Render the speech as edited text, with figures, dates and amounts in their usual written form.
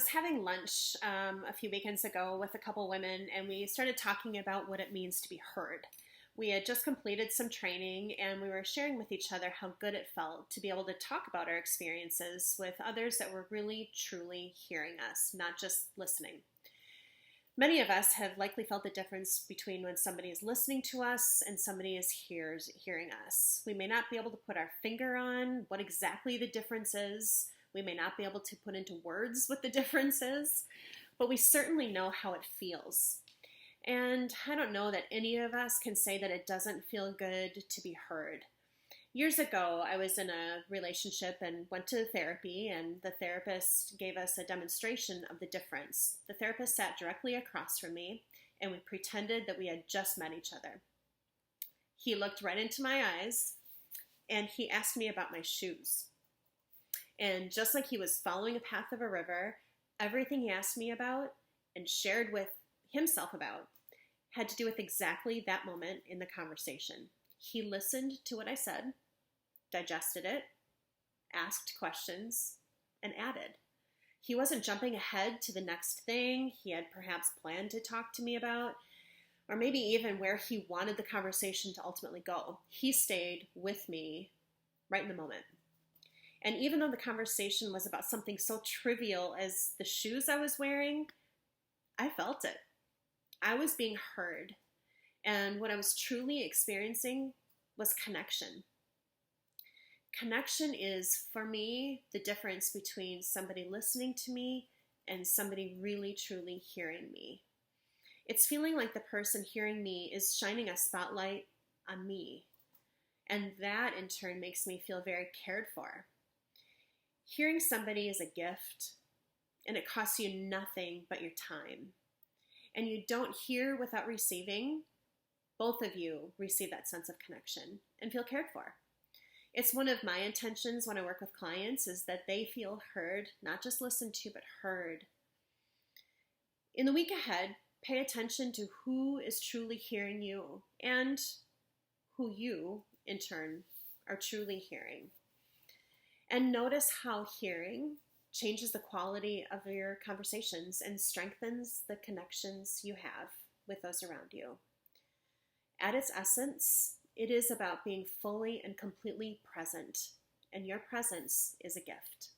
was having lunch a few weekends ago with a couple women, and we started talking about what it means to be heard. We had just completed some training, and we were sharing with each other how good it felt to be able to talk about our experiences with others that were really, truly hearing us, not just listening. Many of us have likely felt the difference between when somebody is listening to us and somebody is hearing us. We may not be able to put our finger on what exactly the difference is. We may not be able to put into words what the difference is, but we certainly know how it feels. And I don't know that any of us can say that it doesn't feel good to be heard. Years ago, I was in a relationship and went to therapy, and the therapist gave us a demonstration of the difference. The therapist sat directly across from me, and we pretended that we had just met each other. He looked right into my eyes, and he asked me about my shoes. And just like he was following a path of a river, everything he asked me about and shared with himself about had to do with exactly that moment in the conversation. He listened to what I said, digested it, asked questions, and added. He wasn't jumping ahead to the next thing he had perhaps planned to talk to me about, or maybe even where he wanted the conversation to ultimately go. He stayed with me right in the moment. And even though the conversation was about something so trivial as the shoes I was wearing, I felt it. I was being heard. And what I was truly experiencing was connection. Connection is, for me, the difference between somebody listening to me and somebody really, truly hearing me. It's feeling like the person hearing me is shining a spotlight on me. And that, in turn, makes me feel very cared for. Hearing somebody is a gift, and it costs you nothing but your time. And you don't hear without receiving. Both of you receive that sense of connection and feel cared for. It's one of my intentions when I work with clients is that they feel heard, not just listened to, but heard. In the week ahead, pay attention to who is truly hearing you and who you, in turn, are truly hearing. And notice how hearing changes the quality of your conversations and strengthens the connections you have with those around you. At its essence, it is about being fully and completely present, and your presence is a gift.